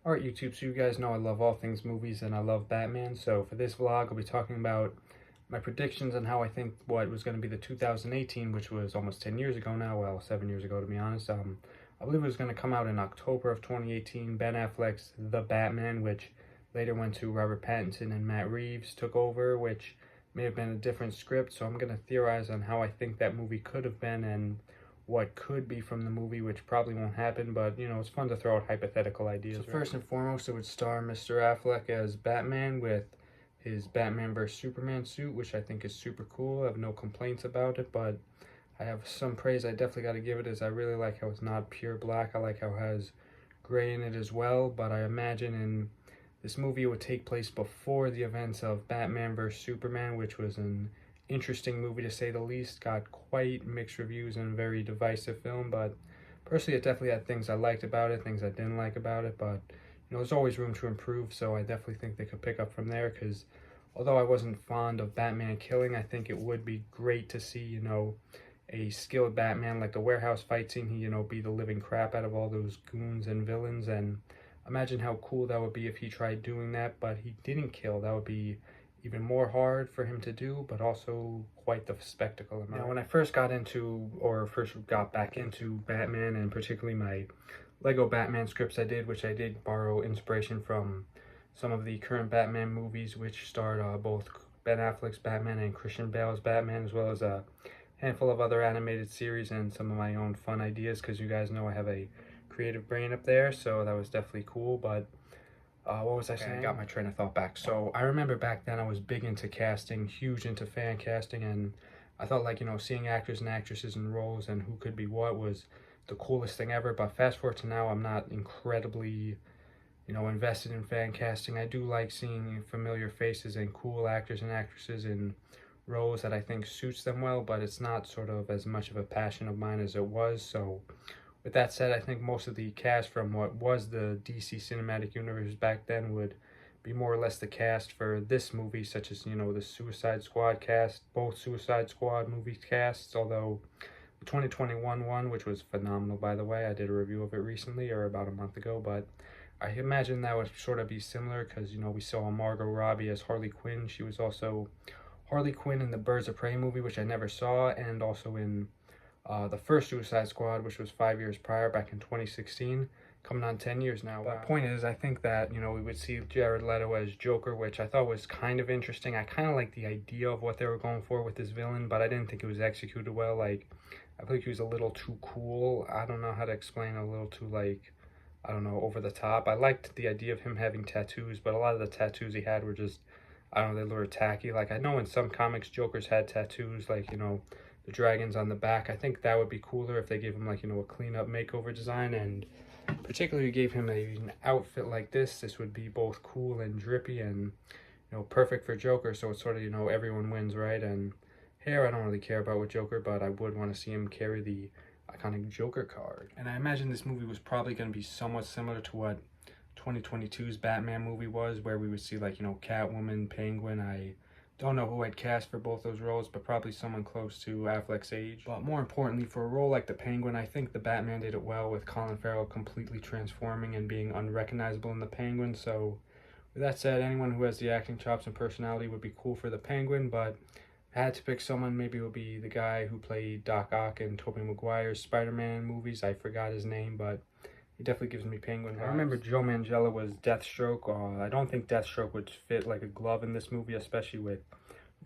Alright YouTube, so you guys know I love all things movies and I love Batman, so for this vlog I'll be talking about my predictions on how I think what was going to be the 2018, which was almost 10 years ago now, well 7 years ago to be honest. I believe it was going to come out in October of 2018, Ben Affleck's The Batman, which later went to Robert Pattinson and Matt Reeves took over, which may have been a different script, so I'm going to theorize on how I think that movie could have been and what could be from the movie, which probably won't happen, but you know, it's fun to throw out hypothetical ideas. So first and foremost, it would star Mr. Affleck as Batman with his Batman vs Superman suit, which I think is super cool. I have no complaints about it, but I have some praise I definitely got to give it, is I really like how it's not pure black. I like how it has gray in it as well, but I imagine in this movie it would take place before the events of Batman vs Superman, which was an interesting movie to say the least. Got quite mixed reviews and very divisive film, but personally it definitely had things I liked about it, things I didn't like about it, but you know, there's always room to improve, so I definitely think they could pick up from there, because although I wasn't fond of Batman killing, I think it would be great to see, you know, a skilled Batman, like the warehouse fight scene, he, you know, beat the living crap out of all those goons and villains, and imagine how cool that would be if he tried doing that, but he didn't kill. That would be even more hard for him to do, but also quite the spectacle. Now, when I first got into, or first got back into Batman, and particularly my Lego Batman scripts I did, which I did borrow inspiration from some of the current Batman movies, which starred both Ben Affleck's Batman and Christian Bale's Batman, as well as a handful of other animated series and some of my own fun ideas, because you guys know I have a creative brain up there, so that was definitely cool. But what was I saying? I got my train of thought back. So I remember back then I was big into casting, huge into fan casting, and I thought, like, you know, seeing actors and actresses in roles and who could be what was the coolest thing ever. But fast forward to now, I'm not incredibly, you know, invested in fan casting. I do like seeing familiar faces and cool actors and actresses in roles that I think suits them well, but it's not sort of as much of a passion of mine as it was. So with that said, I think most of the cast from what was the DC Cinematic Universe back then would be more or less the cast for this movie, such as, you know, the Suicide Squad cast, both Suicide Squad movie casts, although the 2021 one, which was phenomenal by the way, I did a review of it recently, or about a month ago, but I imagine that would sort of be similar, because, you know, we saw Margot Robbie as Harley Quinn. She was also Harley Quinn in the Birds of Prey movie, which I never saw, and also in the first Suicide Squad, which was 5 years prior, back in 2016, coming on 10 years now. Wow. The point is, I think that, you know, we would see Jared Leto as Joker, which I thought was kind of interesting. I kind of like the idea of what they were going for with this villain, but I didn't think it was executed well. Like, I think he was a little too cool. I don't know how to explain, a little too, like, I don't know, over the top. I liked the idea of him having tattoos, but a lot of the tattoos he had were just, I don't know, they were tacky. Like, I know in some comics Jokers had tattoos, like, you know, the dragons on the back. I think that would be cooler if they gave him, like, you know, a clean up makeover design, and particularly gave him an outfit like this would be both cool and drippy and, you know, perfect for Joker. So it's sort of, you know, everyone wins, right? And hair, I don't really care about with Joker, but I would want to see him carry the iconic Joker card. And I imagine this movie was probably going to be somewhat similar to what 2022's Batman movie was, where we would see, like, you know, Catwoman, Penguin. I don't know who I'd cast for both those roles, but probably someone close to Affleck's age. But more importantly, for a role like the Penguin, I think the Batman did it well, with Colin Farrell completely transforming and being unrecognizable in the Penguin. So with that said, anyone who has the acting chops and personality would be cool for the Penguin, but if I had to pick someone, maybe it would be the guy who played Doc Ock in Tobey Maguire's Spider-Man movies. I forgot his name, but he definitely gives me Penguin vibes. I remember Joe Manganiello was Deathstroke. I don't think Deathstroke would fit like a glove in this movie, especially with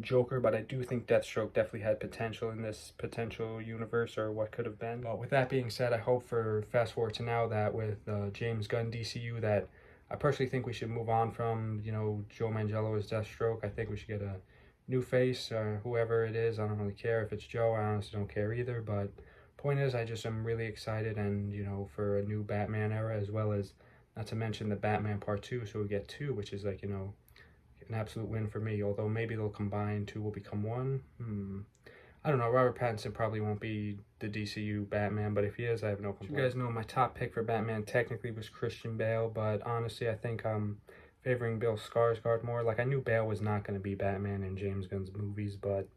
Joker, but I do think Deathstroke definitely had potential in this potential universe, or what could have been. But with that being said, I hope for fast forward to now that with James Gunn DCU, that I personally think we should move on from, you know, Joe Manganiello as Deathstroke. I think we should get a new face, or whoever it is. I don't really care if it's Joe. I honestly don't care either, but point is, I just am really excited, and, you know, for a new Batman era, as well as, not to mention the Batman Part 2, so we get 2, which is, like, you know, an absolute win for me. Although maybe they'll combine, 2 will become 1. I don't know, Robert Pattinson probably won't be the DCU Batman, but if he is, I have no complaints. You guys know my top pick for Batman technically was Christian Bale, but honestly I think I'm favoring Bill Skarsgård more. Like, I knew Bale was not going to be Batman in James Gunn's movies, but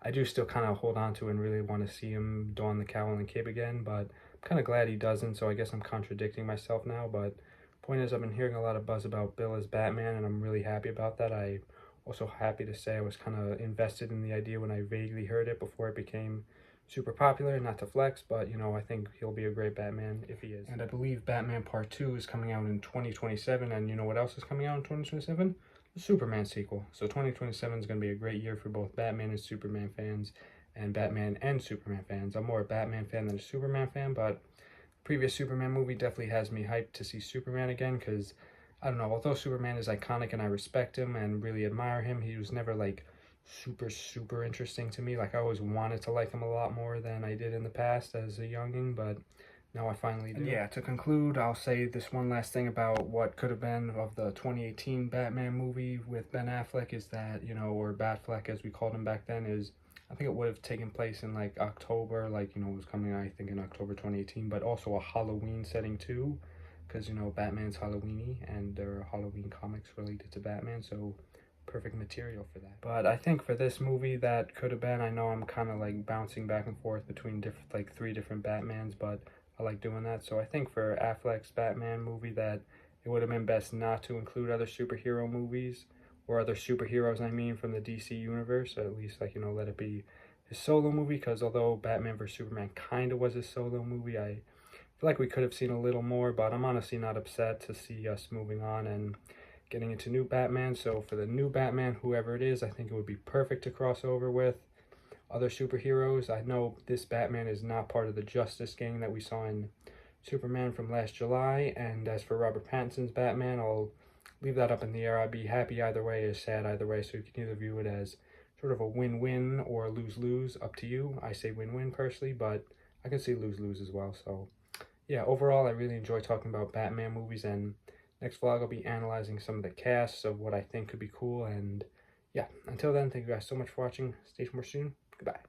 I do still kind of hold on to and really want to see him don the cowl and cape again, but I'm kind of glad he doesn't, so I guess I'm contradicting myself now. But Point is, I've been hearing a lot of buzz about Bill as Batman, and I'm really happy about that. I also happy to say I was kind of invested in the idea when I vaguely heard it before it became super popular. Not to flex, but you know, I think he'll be a great Batman if he is. And I believe Batman Part 2 is coming out in 2027, and you know what else is coming out in 2027? The Superman sequel. So 2027 is going to be a great year for both Batman and Superman fans, and Batman and Superman fans. I'm more a Batman fan than a Superman fan, but previous Superman movie definitely has me hyped to see Superman again, because I don't know, although Superman is iconic and I respect him and really admire him, he was never like super interesting to me. Like I always wanted to like him a lot more than I did in the past as a youngin, but now I finally do. And yeah, to conclude, I'll say this one last thing about what could have been of the 2018 Batman movie with Ben Affleck is that, you know, or Batfleck as we called him back then, is I think it would have taken place in like October, like, you know, it was coming out, I think, in October 2018, but also a Halloween setting too, because, you know, Batman's Halloweeny and there are Halloween comics related to Batman, so perfect material for that. But I think for this movie, that could have been, I know I'm kind of like bouncing back and forth between different, like 3 different Batmans, but I like doing that. So I think for Affleck's Batman movie that it would have been best not to include other superhero movies, or other superheroes, I mean, from the DC universe. At least, like, you know, let it be his solo movie, because although Batman vs. Superman kind of was his solo movie, I feel like we could have seen a little more, but I'm honestly not upset to see us moving on and getting into new Batman. So for the new Batman, whoever it is, I think it would be perfect to cross over with other superheroes. I know this Batman is not part of the Justice Gang that we saw in Superman from last July, and as for Robert Pattinson's Batman, I'll leave that up in the air. I'd be happy either way, or sad either way, so you can either view it as sort of a win-win or lose-lose, up to you. I say win-win personally, but I can see lose-lose as well. So yeah, overall, I really enjoy talking about Batman movies, and next vlog I'll be analyzing some of the casts of what I think could be cool. And yeah, until then, thank you guys so much for watching. Stay tuned more soon. Goodbye.